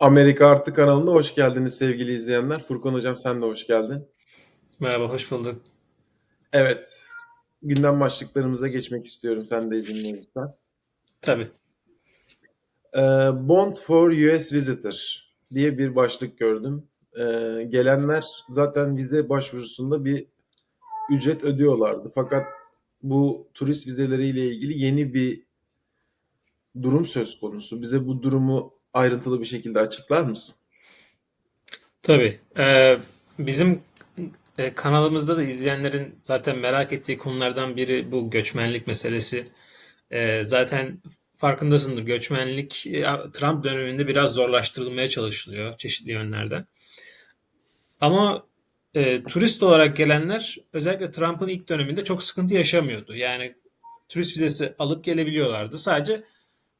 Amerika Artı kanalına hoş geldiniz sevgili izleyenler. Furkan Hocam sen de hoş geldin. Merhaba, hoş bulduk. Evet, gündem başlıklarımıza geçmek istiyorum sen de izin verirsen. Tabii, Bond for US Visitor diye bir başlık gördüm. Gelenler zaten vize başvurusunda bir ücret ödüyorlardı. Fakat bu turist vizeleriyle ilgili yeni bir durum söz konusu. Bize bu durumu ayrıntılı bir şekilde açıklar mısın? tabii. Bizim kanalımızda da izleyenlerin zaten merak ettiği konulardan biri bu göçmenlik meselesi. Zaten farkındasındır, göçmenlik Trump döneminde biraz zorlaştırılmaya çalışılıyor çeşitli yönlerden. Ama turist olarak gelenler özellikle Trump'ın ilk döneminde çok sıkıntı yaşamıyordu. Yani turist vizesi alıp gelebiliyorlardı. Sadece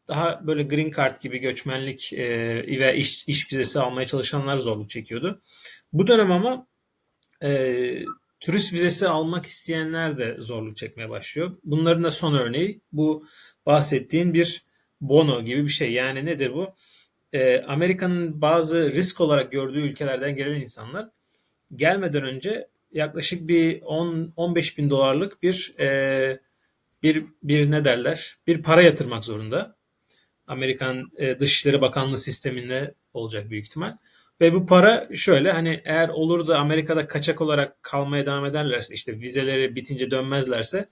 daha böyle green card gibi göçmenlik ve iş vizesi almaya çalışanlar zorluk çekiyordu. Bu dönem ama turist vizesi almak isteyenler de zorluk çekmeye başlıyor. Bunların da son örneği bu bahsettiğin bir bono gibi bir şey. Yani nedir bu? Amerika'nın bazı risk olarak gördüğü ülkelerden gelen insanlar gelmeden önce yaklaşık bir 10-15 bin dolarlık bir ne derler? Bir para yatırmak zorunda. Amerikan Dışişleri Bakanlığı sisteminde olacak büyük ihtimal. Ve bu para şöyle, hani eğer olur da Amerika'da kaçak olarak kalmaya devam ederlerse, işte vizeleri bitince dönmezlerse,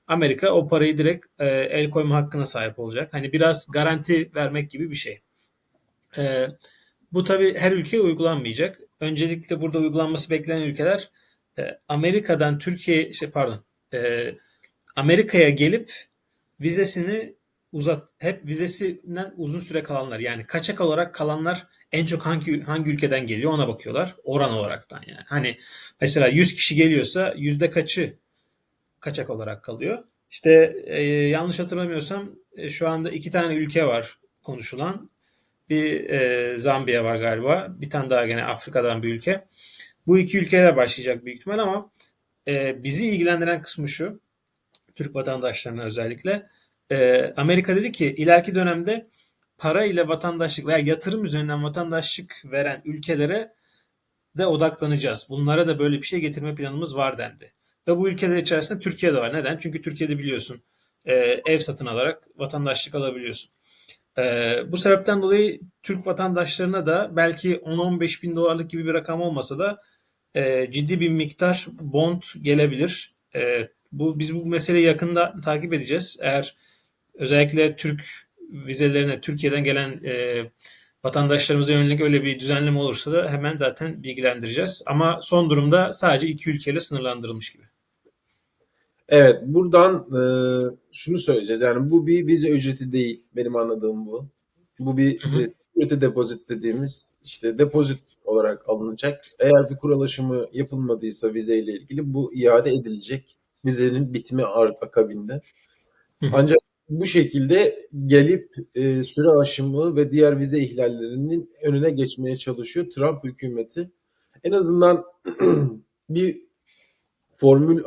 Amerika o parayı direkt el koyma hakkına sahip olacak. Hani biraz garanti vermek gibi bir şey. E, Bu tabii her ülkeye uygulanmayacak. Öncelikle burada uygulanması beklenen ülkeler Amerika'dan Türkiye, şey pardon, e, Amerika'ya gelip vizesini hep vizesinden uzun süre kalanlar, yani kaçak olarak kalanlar en çok hangi ülkeden geliyor ona bakıyorlar oran olaraktan. Yani hani mesela 100 kişi geliyorsa yüzde kaçı kaçak olarak kalıyor. İşte yanlış hatırlamıyorsam şu anda iki tane ülke var konuşulan. Bir Zambiya var galiba. Bir tane daha gene Afrika'dan bir ülke. Bu iki ülkeyle başlayacak büyük ihtimal ama bizi ilgilendiren kısmı şu. Türk vatandaşlarına özellikle. Amerika dedi ki ileriki dönemde para ile vatandaşlık veya yatırım üzerinden vatandaşlık veren ülkelere de odaklanacağız. Bunlara da böyle bir şey getirme planımız var dendi. Ve bu ülkeler içerisinde Türkiye de var. Neden? Çünkü Türkiye'de biliyorsun ev satın alarak vatandaşlık alabiliyorsun. Bu sebepten dolayı Türk vatandaşlarına da belki 10-15 bin dolarlık gibi bir rakam olmasa da ciddi bir miktar bond gelebilir. Biz bu meseleyi yakında takip edeceğiz. Eğer özellikle Türk vizelerine Türkiye'den gelen vatandaşlarımıza yönelik öyle bir düzenleme olursa da hemen zaten bilgilendireceğiz. Ama son durumda sadece iki ülkeyle sınırlandırılmış gibi. Evet, buradan şunu söyleyeceğiz. Yani bu bir vize ücreti değil. Benim anladığım bu. Bu bir Hı hı. security deposit dediğimiz işte depozit olarak alınacak. Eğer bir kural aşımı yapılmadıysa vizeyle ilgili bu iade edilecek. Vizenin bitimi akabinde. Hı hı. Ancak bu şekilde gelip süre aşımı ve diğer vize ihlallerinin önüne geçmeye çalışıyor Trump hükümeti. En azından bir formül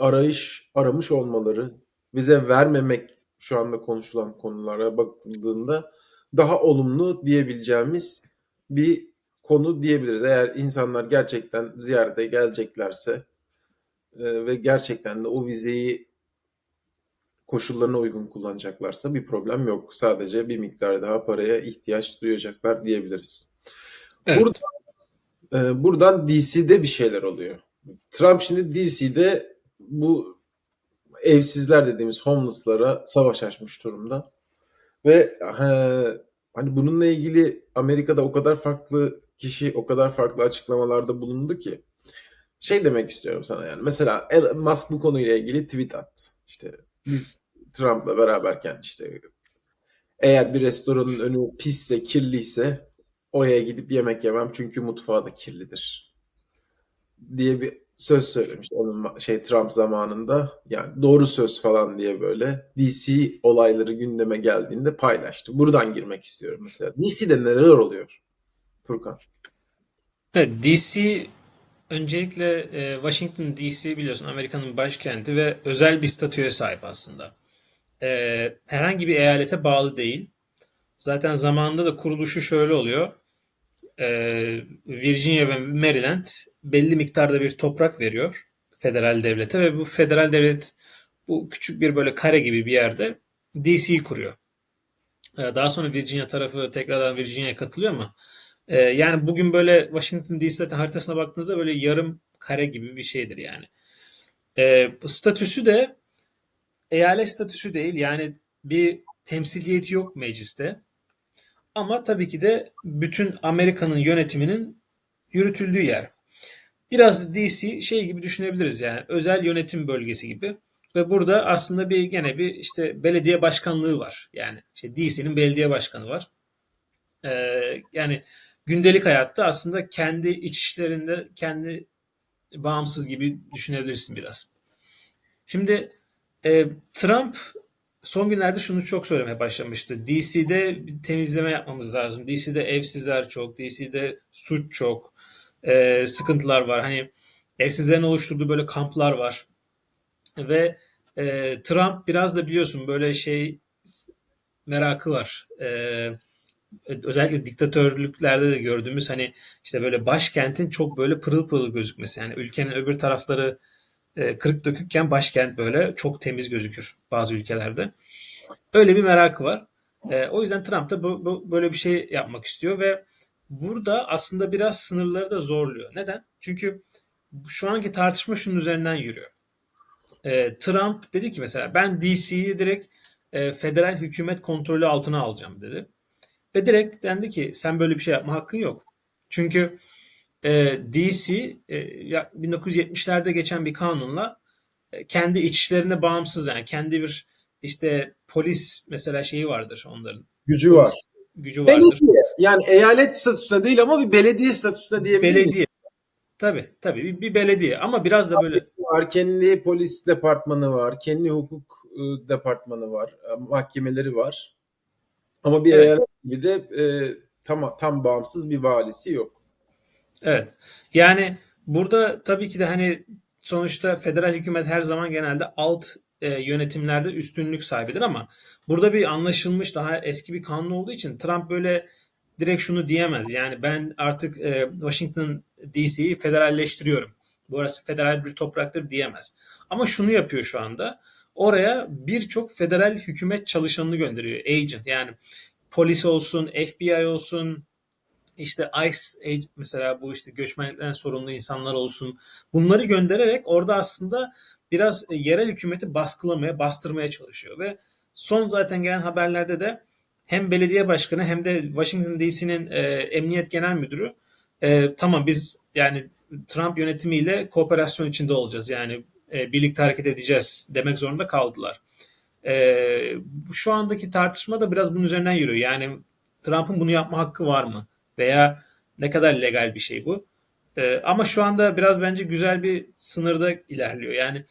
aramış olmaları, bize vermemek şu anda konuşulan konulara bakıldığında daha olumlu diyebileceğimiz bir konu diyebiliriz. Eğer insanlar gerçekten ziyarete geleceklerse ve gerçekten de o vizeyi koşullarına uygun kullanacaklarsa bir problem yok. Sadece bir miktar daha paraya ihtiyaç duyacaklar diyebiliriz. Burada, Evet. buradan DC'de bir şeyler oluyor. Trump şimdi DC'de bu evsizler dediğimiz homeless'lara savaş açmış durumda. Ve hani bununla ilgili Amerika'da o kadar farklı kişi o kadar farklı açıklamalarda bulundu ki şey demek istiyorum sana yani. Mesela Elon Musk bu konuyla ilgili tweet attı. İşte biz Trump'la beraberken işte eğer bir restoranın önü pisse, kirliyse oraya gidip yemek yemem çünkü mutfağı da kirlidir diye bir söz söylemiş onun Trump zamanında. Yani doğru söz falan diye böyle DC olayları gündeme geldiğinde paylaştı. Buradan girmek istiyorum mesela. DC'de neler oluyor Furkan? Evet, DC öncelikle Washington DC biliyorsun Amerika'nın başkenti ve özel bir statüye sahip aslında. Herhangi bir eyalete bağlı değil. Zaten zamanında da kuruluşu şöyle oluyor. Virginia ve Maryland belli miktarda bir toprak veriyor federal devlete ve bu federal devlet bu küçük bir böyle kare gibi bir yerde DC'yi kuruyor. Daha sonra Virginia tarafı tekrardan Virginia'ya katılıyor ama yani bugün böyle Washington DC zaten haritasına baktığınızda böyle yarım kare gibi bir şeydir yani. Bu statüsü de eyalet statüsü değil yani bir temsiliyeti yok mecliste. Ama tabii ki de bütün Amerika'nın yönetiminin yürütüldüğü yer. Biraz DC şey gibi düşünebiliriz yani özel yönetim bölgesi gibi. Ve burada aslında bir gene bir işte belediye başkanlığı var. Yani işte DC'nin belediye başkanı var. Yani gündelik hayatta aslında kendi iç işlerinde kendi bağımsız gibi düşünebilirsin biraz. Şimdi Trump son günlerde şunu çok söylemeye başlamıştı. DC'de bir temizleme yapmamız lazım. DC'de evsizler çok, DC'de suç çok, sıkıntılar var. Hani evsizlerin oluşturduğu böyle kamplar var. Ve Trump biraz da biliyorsun böyle şey merakı var. Özellikle diktatörlüklerde de gördüğümüz hani işte böyle başkentin çok böyle pırıl pırıl gözükmesi. Yani ülkenin öbür tarafları kırık dökükken başkent böyle çok temiz gözükür bazı ülkelerde. Öyle bir merakı var. O yüzden Trump da böyle bir şey yapmak istiyor ve burada aslında biraz sınırları da zorluyor. Neden? Çünkü şu anki tartışma şunun üzerinden yürüyor. Trump dedi ki mesela ben DC'yi direkt federal hükümet kontrolü altına alacağım dedi. Ve direkt dendi ki sen böyle bir şey yapma hakkın yok. Çünkü DC 1970'lerde geçen bir kanunla kendi iç işlerine bağımsız yani kendi bir işte polis mesela şeyi vardır onların. Gücü var. Polis gücü vardır. Belediye. Yani eyalet statüsünde değil ama bir belediye statüsünde diyebilir miyiz? Belediye tabii bir belediye ama biraz da böyle Var, kendi polis departmanı var, kendi hukuk departmanı var, mahkemeleri var. Ama bir evet. eyalet gibi de tam bağımsız bir valisi yok. Evet. Yani burada tabii ki de hani sonuçta federal hükümet her zaman genelde alt yönetimlerde üstünlük sahibidir ama burada bir anlaşılmış daha eski bir kanun olduğu için Trump böyle direkt şunu diyemez. Yani ben artık Washington DC'yi federalleştiriyorum. Burası federal bir topraktır diyemez. Ama şunu yapıyor şu anda. Oraya birçok federal hükümet çalışanını gönderiyor. Agent yani polis olsun, FBI olsun, işte ICE mesela bu işte göçmenlikten sorumlu insanlar olsun. Bunları göndererek orada aslında biraz yerel hükümeti baskılamaya, bastırmaya çalışıyor ve son zaten gelen haberlerde de hem belediye başkanı hem de Washington DC'nin emniyet genel müdürü tamam biz yani Trump yönetimiyle kooperasyon içinde olacağız. Yani birlikte hareket edeceğiz demek zorunda kaldılar. Şu andaki tartışma da biraz bunun üzerinden yürüyor. Yani Trump'ın bunu yapma hakkı var mı? Veya ne kadar legal bir şey bu? Ama şu anda biraz bence güzel bir sınırda ilerliyor. Yani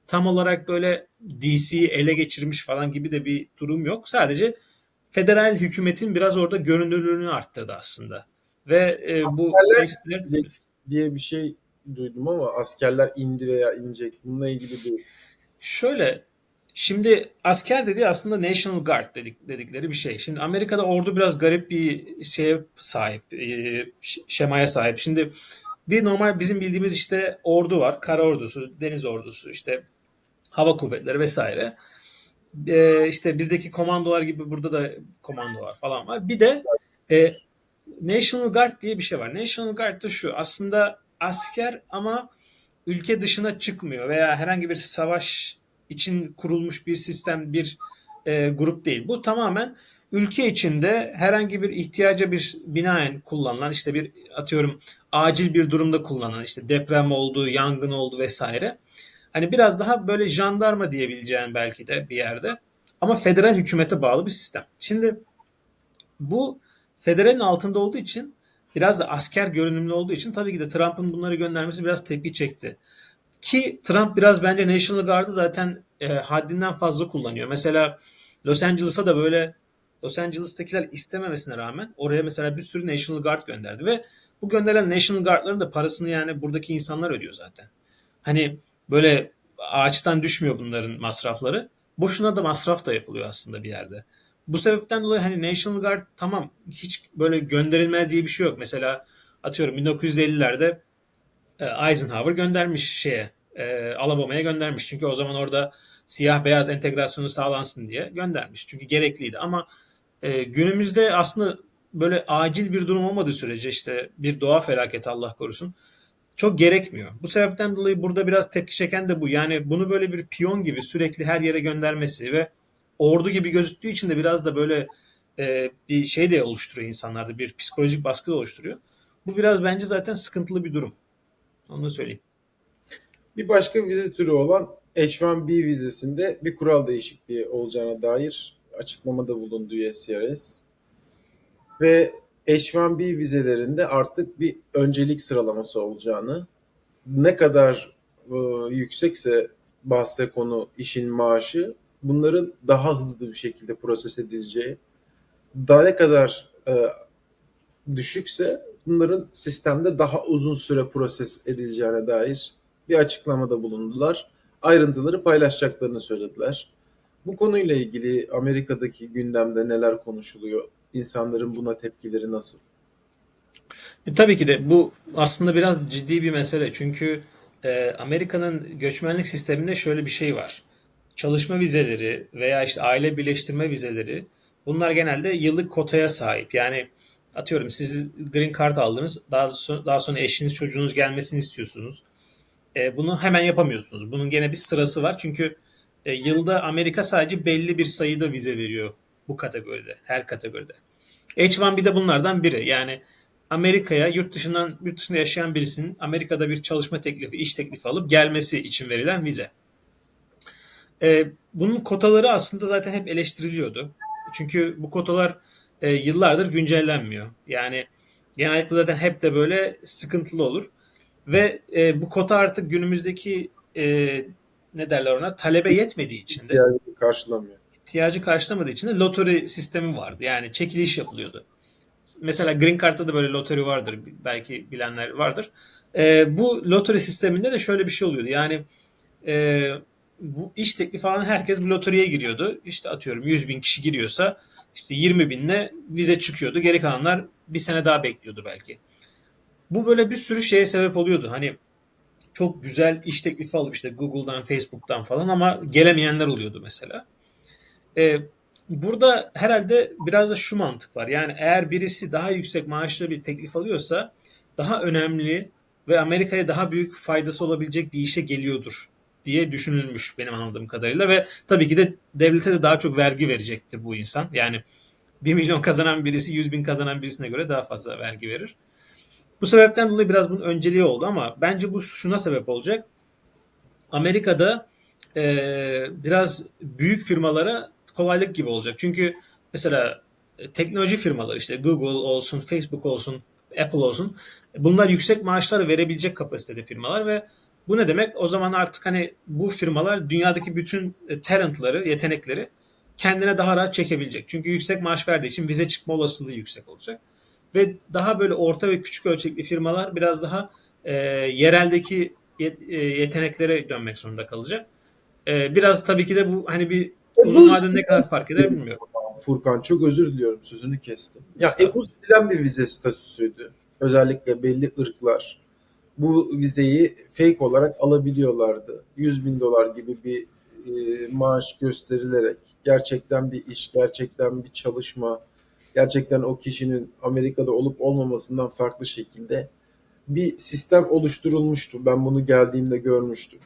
tam olarak böyle DC'yi ele geçirmiş falan gibi de bir durum yok. Sadece federal hükümetin biraz orada görünürlüğünü arttırdı aslında. Ve bu Askerler evsizleri inecek diye bir şey duydum ama askerler indi veya inecek. Bununla ilgili bir şöyle, şimdi asker dediği aslında National Guard dedikleri bir şey. Şimdi Amerika'da ordu biraz garip bir şeye sahip, şemaya sahip. Şimdi bir normal bizim bildiğimiz işte ordu var, kara ordusu, deniz ordusu, işte hava kuvvetleri vesaire. İşte bizdeki komandolar gibi burada da komandolar falan var. Bir de e, National Guard diye bir şey var. National Guard da şu aslında asker ama ülke dışına çıkmıyor veya herhangi bir savaş için kurulmuş bir sistem, bir grup değil. Bu tamamen ülke içinde herhangi bir ihtiyaca bir binaen kullanılan işte bir atıyorum acil bir durumda kullanılan işte deprem oldu, yangın oldu vesaire. Hani biraz daha böyle jandarma diyebileceğin belki de bir yerde ama federal hükümete bağlı bir sistem. Şimdi bu federalin altında olduğu için biraz da asker görünümlü olduğu için tabii ki de Trump'ın bunları göndermesi biraz tepki çekti. Ki Trump biraz bence National Guard'ı zaten haddinden fazla kullanıyor. Mesela Los Angeles'a da böyle Los Angeles'takiler istememesine rağmen oraya mesela bir sürü National Guard gönderdi ve bu gönderilen National Guard'ların da parasını yani buradaki insanlar ödüyor zaten. Hani böyle ağaçtan düşmüyor bunların masrafları. Boşuna da masraf da yapılıyor aslında bir yerde. Bu sebepten dolayı hani National Guard tamam hiç böyle gönderilmez diye bir şey yok. Mesela atıyorum 1950'lerde Eisenhower göndermiş Alabama'ya göndermiş. Çünkü o zaman orada siyah beyaz entegrasyonu sağlansın diye göndermiş. Çünkü gerekliydi. Ama günümüzde aslında böyle acil bir durum olmadığı sürece işte bir doğa felaketi Allah korusun çok gerekmiyor. Bu sebepten dolayı burada biraz tepki çeken de bu. Yani bunu böyle bir piyon gibi sürekli her yere göndermesi ve ordu gibi gözüktüğü için de biraz da böyle bir şey de oluşturuyor insanlarda. Bir psikolojik baskı da oluşturuyor. Bu biraz bence zaten sıkıntılı bir durum. Onu da söyleyeyim. Bir başka vize türü olan H-1B vizesinde bir kural değişikliği olacağına dair açıklamada bulundu USCIS. Ve H-1B vizelerinde artık bir öncelik sıralaması olacağını, ne kadar yüksekse bahse konu işin maaşı, bunların daha hızlı bir şekilde proses edileceği, daha ne kadar düşükse bunların sistemde daha uzun süre proses edileceğine dair bir açıklamada bulundular. Ayrıntıları paylaşacaklarını söylediler. Bu konuyla ilgili Amerika'daki gündemde neler konuşuluyor? İnsanların buna tepkileri nasıl? Tabii ki de bu aslında biraz ciddi bir mesele. Çünkü Amerika'nın göçmenlik sisteminde şöyle bir şey var. Çalışma vizeleri veya işte aile birleştirme vizeleri bunlar genelde yıllık kotaya sahip. Yani atıyorum siz Green Card aldınız. Daha sonra eşiniz çocuğunuz gelmesini istiyorsunuz. Bunu hemen yapamıyorsunuz. Bunun gene bir sırası var. Çünkü yılda Amerika sadece belli bir sayıda vize veriyor bu kategoride, her kategoride. H1B de bunlardan biri. Yani Amerika'ya yurt dışında yaşayan birisinin Amerika'da bir çalışma teklifi, iş teklifi alıp gelmesi için verilen vize. Bunun kotaları aslında zaten hep eleştiriliyordu. Çünkü bu kotalar yıllardır güncellenmiyor. Yani genellikle zaten hep de böyle sıkıntılı olur. Ve bu kota artık günümüzdeki ne derler ona talebe yetmediği için de İhtiyacını karşılamıyor. ihtiyacı karşılamadığı için de loteri sistemi vardı. Yani çekiliş yapılıyordu. Mesela Green Card'da da böyle loteri vardır. Belki bilenler vardır. Bu loteri sisteminde de şöyle bir şey oluyordu. Yani e, bu iş teklifi alan herkes bu loteriye giriyordu. İşte atıyorum 100 bin kişi giriyorsa işte 20 binle vize çıkıyordu. Geri kalanlar bir sene daha bekliyordu belki. Bu böyle bir sürü şeye sebep oluyordu. Hani çok güzel iş teklifi alıp işte Google'dan, Facebook'tan falan ama gelemeyenler oluyordu mesela. Ee, Burada herhalde biraz da şu mantık var. Yani eğer birisi daha yüksek maaşlı bir teklif alıyorsa daha önemli ve Amerika'ya daha büyük faydası olabilecek bir işe geliyordur diye düşünülmüş benim anladığım kadarıyla ve tabii ki de devlete de daha çok vergi verecektir bu insan. Yani 1 milyon kazanan birisi 100 bin kazanan birisine göre daha fazla vergi verir. Bu sebepten dolayı biraz bunun önceliği oldu ama bence bu şuna sebep olacak. Amerika'da biraz büyük firmalara kolaylık gibi olacak. Çünkü mesela teknoloji firmaları işte Google olsun, Facebook olsun, Apple olsun bunlar yüksek maaşlar verebilecek kapasitede firmalar ve bu ne demek? O zaman artık hani bu firmalar dünyadaki bütün talentları, yetenekleri kendine daha rahat çekebilecek. Çünkü yüksek maaş verdiği için vize çıkma olasılığı yüksek olacak. Ve daha böyle orta ve küçük ölçekli firmalar biraz daha yereldeki yeteneklere dönmek zorunda kalacak. Biraz tabii ki de bu hani bir uzun Bu vadede ne kadar fark eder bilmiyorum. Furkan, çok özür diliyorum, sözünü kestim. Ya bu Estağfurullah. istenen bir vize statüsüydü. Özellikle belli ırklar bu vizeyi fake olarak alabiliyorlardı. 100 bin dolar gibi bir maaş gösterilerek gerçekten bir iş, gerçekten bir çalışma, gerçekten o kişinin Amerika'da olup olmamasından farklı şekilde bir sistem oluşturulmuştu. Ben bunu geldiğimde görmüştüm.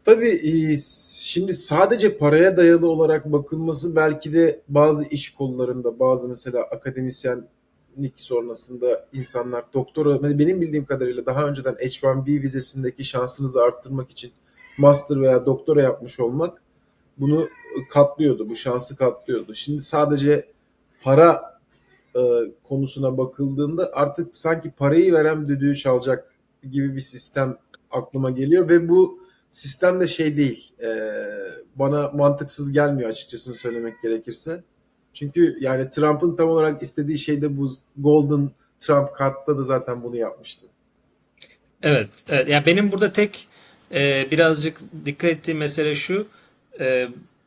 Tabii şimdi sadece paraya dayalı olarak bakılması belki de bazı iş kollarında, bazı mesela akademisyenlik sonrasında insanlar doktora, benim bildiğim kadarıyla daha önceden H-1B vizesindeki şansınızı arttırmak için master veya doktora yapmış olmak bunu katlıyordu, bu şansı katlıyordu. Şimdi sadece para e, konusuna bakıldığında artık sanki parayı veren düdüğü çalacak gibi bir sistem aklıma geliyor ve bu sistem de şey değil. Bana mantıksız gelmiyor açıkçası söylemek gerekirse. Çünkü yani Trump'ın tam olarak istediği şey de bu Golden Trump Card'da da zaten bunu yapmıştı. Evet, evet. Yani benim burada tek birazcık dikkat ettiğim mesele şu.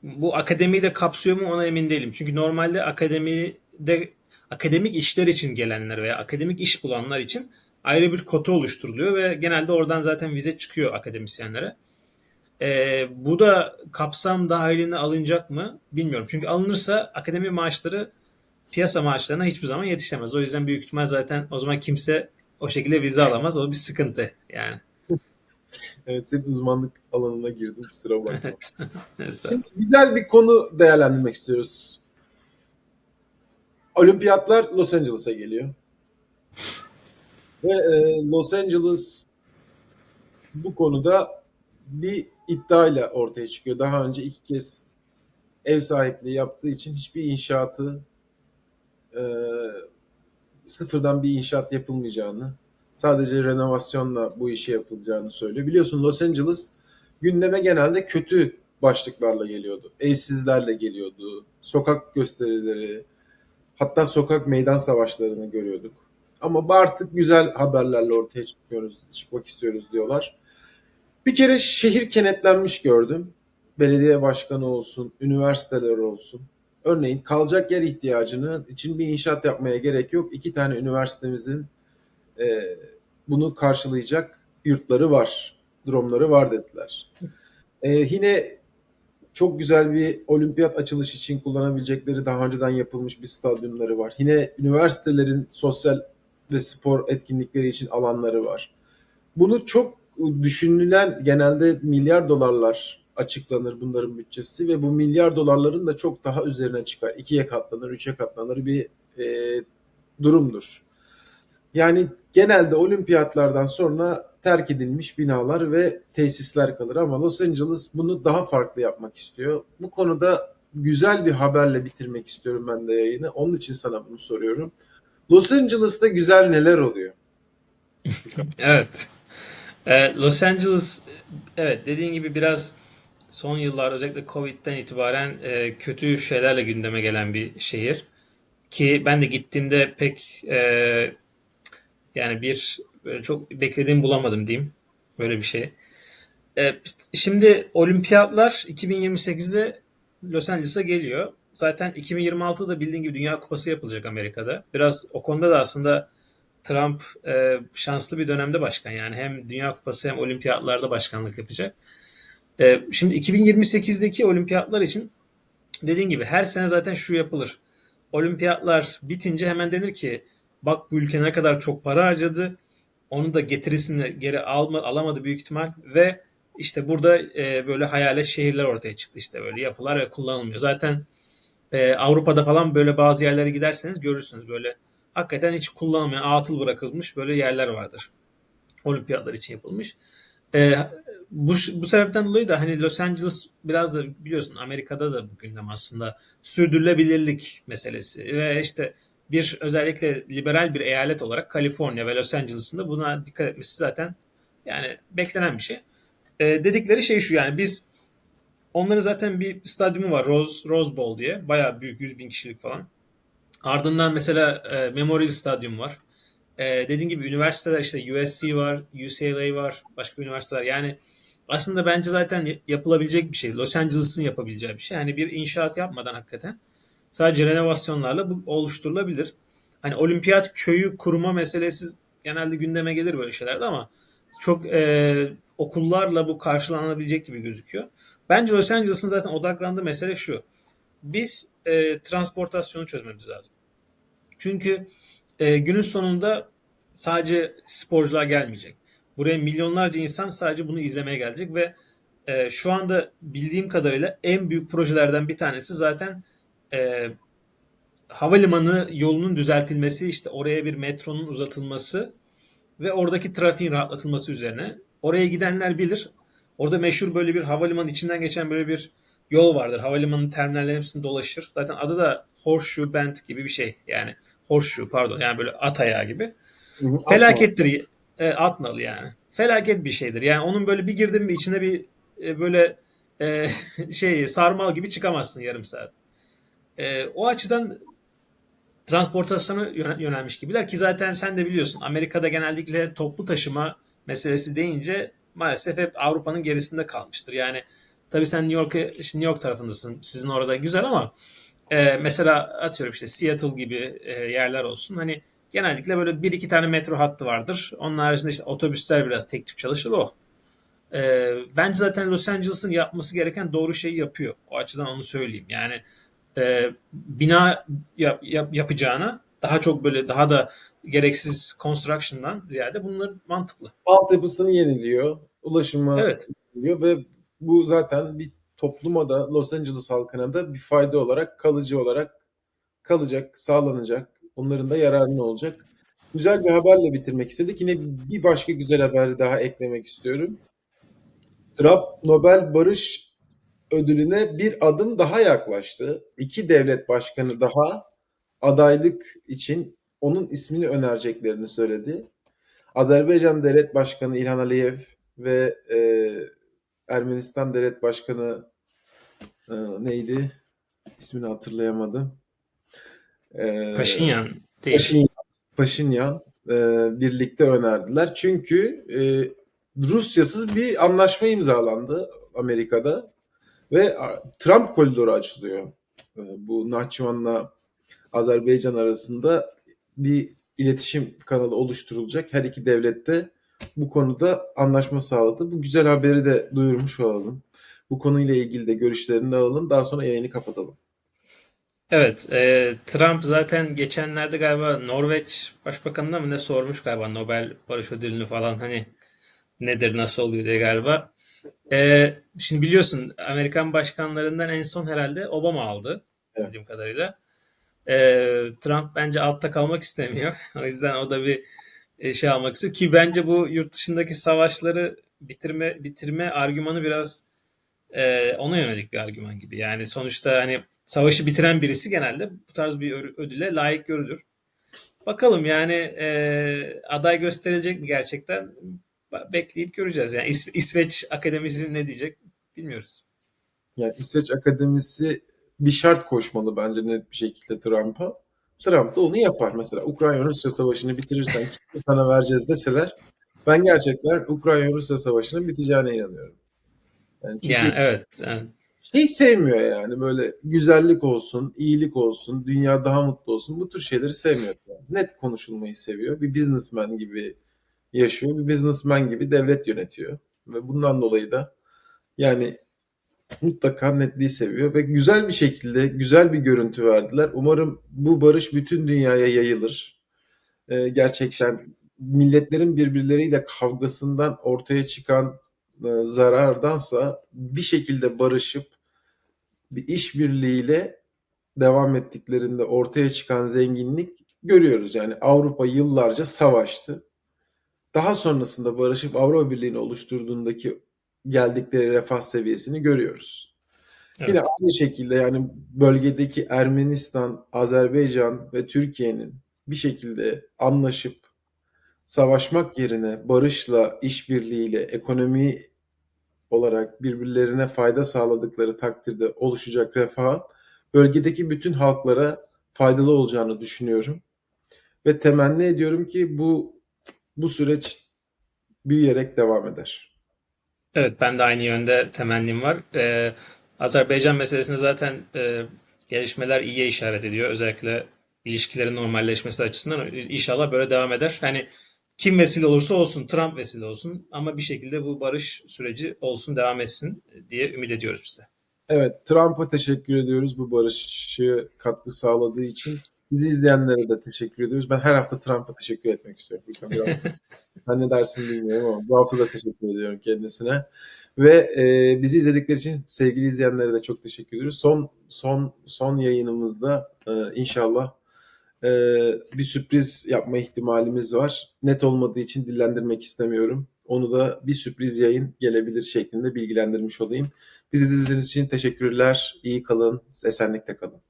Bu akademiyi de kapsıyor mu ona emin değilim. Çünkü normalde akademide akademik işler için gelenler veya akademik iş bulanlar için ayrı bir kota oluşturuluyor ve genelde oradan zaten vize çıkıyor akademisyenlere. Bu da kapsam dahiline alınacak mı bilmiyorum. Çünkü alınırsa akademi maaşları piyasa maaşlarına hiçbir zaman yetişemez. O yüzden büyük ihtimal zaten o zaman kimse o şekilde vize alamaz. O bir sıkıntı yani. Evet, senin uzmanlık alanına girdim, kusura bakma. Evet. Neyse. Şimdi güzel bir konu değerlendirmek istiyoruz. Olimpiyatlar Los Angeles'a geliyor. Ve Los Angeles bu konuda bir iddiayla ortaya çıkıyor. Daha önce iki kez ev sahipliği yaptığı için hiçbir inşaatı e, sıfırdan bir inşaat yapılmayacağını, sadece renovasyonla bu işi yapılacağını söylüyor. Biliyorsun Los Angeles gündeme genelde kötü başlıklarla geliyordu. Evsizlerle geliyordu. Sokak gösterileri, hatta sokak meydan savaşlarını görüyorduk. Ama artık güzel haberlerle ortaya çıkmak istiyoruz diyorlar. Bir kere şehir kenetlenmiş gördüm. Belediye başkanı olsun, üniversiteler olsun. Örneğin kalacak yer ihtiyacını için bir inşaat yapmaya gerek yok. İki tane üniversitemizin e, bunu karşılayacak yurtları var, dromları var dediler. Yine çok güzel bir olimpiyat açılışı için kullanabilecekleri daha önceden yapılmış bir stadyumları var. Yine üniversitelerin sosyal ve spor etkinlikleri için alanları var. Bunu çok düşünülen, genelde milyar dolarlar açıklanır bunların bütçesi ve bu milyar dolarların da çok daha üzerine çıkar. İkiye katlanır, üçe katlanır bir durumdur. Yani genelde olimpiyatlardan sonra terk edilmiş binalar ve tesisler kalır ama Los Angeles bunu daha farklı yapmak istiyor. Bu konuda güzel bir haberle bitirmek istiyorum ben de yayını. Onun için sana bunu soruyorum. Los Angeles'ta güzel neler oluyor? Evet. Los Angeles, evet dediğin gibi biraz son yıllar özellikle Covid'den itibaren kötü şeylerle gündeme gelen bir şehir. Ki ben de gittiğimde pek yani bir böyle çok beklediğimi bulamadım diyeyim. Böyle bir şey. Şimdi olimpiyatlar 2028'de Los Angeles'a geliyor. Zaten 2026'da bildiğin gibi Dünya Kupası yapılacak Amerika'da. Biraz o konuda da aslında Trump şanslı bir dönemde başkan. Yani hem Dünya Kupası hem olimpiyatlarda başkanlık yapacak. Şimdi 2028'deki olimpiyatlar için dediğin gibi her sene zaten şu yapılır. Olimpiyatlar bitince hemen denir ki bak bu ülke ne kadar çok para harcadı. Onu da getirisini geri alamadı büyük ihtimal ve işte burada böyle hayalet şehirler ortaya çıktı işte böyle yapılar ve kullanılmıyor. Zaten Avrupa'da falan böyle bazı yerlere giderseniz görürsünüz böyle hakikaten hiç kullanılmayan atıl bırakılmış böyle yerler vardır. Olimpiyatlar için yapılmış. E, bu sebepten dolayı da hani Los Angeles biraz da biliyorsun Amerika'da da bu gündem aslında sürdürülebilirlik meselesi ve işte bir özellikle liberal bir eyalet olarak Kaliforniya ve Los Angeles'ın da buna dikkat etmesi zaten yani beklenen bir şey. Dedikleri şey şu yani biz onların zaten bir stadyumu var Rose Bowl diye bayağı büyük 100 bin kişilik falan. Ardından mesela Memorial Stadyum var. Dediğim gibi üniversiteler işte USC var, UCLA var, başka üniversiteler. Yani aslında bence zaten yapılabilecek bir şey. Los Angeles'ın yapabileceği bir şey. Yani bir inşaat yapmadan hakikaten sadece renovasyonlarla bu oluşturulabilir. Hani olimpiyat köyü kurma meselesi genelde gündeme gelir böyle şeylerde ama çok okullarla bu karşılanabilecek gibi gözüküyor. Bence Los Angeles'ın zaten odaklandığı mesele şu. Biz transportasyonu çözmemiz lazım. Çünkü günün sonunda sadece sporcular gelmeyecek. Buraya milyonlarca insan sadece bunu izlemeye gelecek ve şu anda bildiğim kadarıyla en büyük projelerden bir tanesi zaten e, havalimanı yolunun düzeltilmesi, işte oraya bir metronun uzatılması ve oradaki trafiğin rahatlatılması üzerine. Oraya gidenler bilir. Orada meşhur böyle bir havalimanı içinden geçen böyle bir yol vardır. Havalimanı terminallerin hepsini dolaşır. Zaten adı da Horseshoe Bend gibi bir şey. Yani Horseshoe pardon yani böyle at ayağı gibi. Hı hı, atma. Felakettir. At nalı yani. Felaket bir şeydir. Yani onun böyle bir girdin mi içine bir böyle e, şey sarmal gibi çıkamazsın yarım saat. O açıdan transportasyona yönelmiş gibiler ki zaten sen de biliyorsun Amerika'da genellikle toplu taşıma meselesi deyince maalesef hep Avrupa'nın gerisinde kalmıştır. Yani Tabii sen New York tarafındasın. Sizin orada güzel ama mesela atıyorum işte Seattle gibi yerler olsun. Hani genellikle böyle bir iki tane metro hattı vardır. Onun haricinde işte otobüsler biraz tek tük çalışır o. Bence zaten Los Angeles'ın yapması gereken doğru şeyi yapıyor. O açıdan onu söyleyeyim. Yani bina yapacağına daha çok böyle daha da gereksiz construction'dan ziyade bunlar mantıklı. Altyapısını yeniliyor, ulaşımı Evet. yeniliyor ve bu zaten bir topluma da Los Angeles halkına da bir fayda olarak kalıcı olarak kalacak, sağlanacak. Onların da yararına olacak. Güzel bir haberle bitirmek istedik. Yine bir başka güzel haberi daha eklemek istiyorum. Trump Nobel Barış Ödülü'ne bir adım daha yaklaştı. İki devlet başkanı daha adaylık için onun ismini önereceklerini söyledi. Azerbaycan Devlet Başkanı İlhan Aliyev ve Ermenistan Devlet Başkanı neydi? İsmini hatırlayamadım. E, Paşinyan değil. Paşinyan, Paşinyan birlikte önerdiler. Çünkü Rusyasız bir anlaşma imzalandı Amerika'da ve Trump koridoru açılıyor. Bu Nahçıvan'la Azerbaycan arasında bir iletişim kanalı oluşturulacak. Her iki devlet de bu konuda anlaşma sağladı. Bu güzel haberi de duyurmuş olalım. Bu konuyla ilgili de görüşlerini alalım. Daha sonra yayını kapatalım. Evet, Trump zaten geçenlerde galiba Norveç Başbakanı'na mı ne sormuş galiba Nobel Barış Ödülünü falan hani nedir nasıl oluyor diye galiba. Şimdi biliyorsun Amerikan başkanlarından en son herhalde Obama aldı Evet. bildiğim kadarıyla. Trump bence altta kalmak istemiyor. O yüzden o da bir şey almak istiyor ki bence bu yurt dışındaki savaşları bitirme argümanı biraz ona yönelik bir argüman gibi. Yani sonuçta hani savaşı bitiren birisi genelde bu tarz bir ödüle layık görülür. Bakalım yani aday gösterilecek mi gerçekten? Bekleyip göreceğiz. Yani İsveç Akademisi ne diyecek bilmiyoruz. Yani İsveç Akademisi bir şart koşmalı bence net bir şekilde Trump'a. Trump da onu yapar. Mesela Ukrayna-Rusya savaşını bitirirsen kim sana vereceğiz deseler ben gerçekten Ukrayna-Rusya savaşının biteceğine inanıyorum. Yani Yani çünkü evet. Evet. şey sevmiyor yani böyle güzellik olsun, iyilik olsun, dünya daha mutlu olsun bu tür şeyleri sevmiyor. Yani. Net konuşulmayı seviyor. Bir businessman gibi yaşıyor, bir businessman gibi devlet yönetiyor. Ve bundan dolayı da yani mutlaka netliği seviyor ve güzel bir şekilde güzel bir görüntü verdiler. Umarım bu barış bütün dünyaya yayılır. Gerçekten milletlerin birbirleriyle kavgasından ortaya çıkan zarardansa bir şekilde barışıp bir işbirliğiyle devam ettiklerinde ortaya çıkan zenginlik görüyoruz. Yani Avrupa yıllarca savaştı. Daha sonrasında barışıp Avrupa Birliği'ni oluşturduğundaki geldikleri refah seviyesini görüyoruz. Yine Evet. aynı şekilde yani bölgedeki Ermenistan, Azerbaycan ve Türkiye'nin bir şekilde anlaşıp savaşmak yerine barışla, işbirliğiyle, ekonomi olarak birbirlerine fayda sağladıkları takdirde oluşacak refah bölgedeki bütün halklara faydalı olacağını düşünüyorum ve temenni ediyorum ki bu süreç büyüyerek devam eder. Evet, ben de aynı yönde temennim var. Azerbaycan meselesinde zaten gelişmeler iyiye işaret ediyor. Özellikle ilişkilerin normalleşmesi açısından inşallah böyle devam eder. Hani kim vesile olursa olsun, Trump vesile olsun ama bir şekilde bu barış süreci olsun, devam etsin diye ümit ediyoruz biz de. Evet, Trump'a teşekkür ediyoruz bu barışı katkı sağladığı için. Bizi izleyenlere de teşekkür ediyoruz. Ben her hafta Trump'a teşekkür etmek istiyorum. Furkan biraz sen ne dersin bilmiyorum ama bu hafta da teşekkür ediyorum kendisine. Ve bizi izledikleri için sevgili izleyenlere de çok teşekkür ediyoruz. Son yayınımızda inşallah e, bir sürpriz yapma ihtimalimiz var. Net olmadığı için dillendirmek istemiyorum. Onu da bir sürpriz yayın gelebilir şeklinde bilgilendirmiş olayım. Bizi izlediğiniz için teşekkürler. İyi kalın, esenlikte kalın.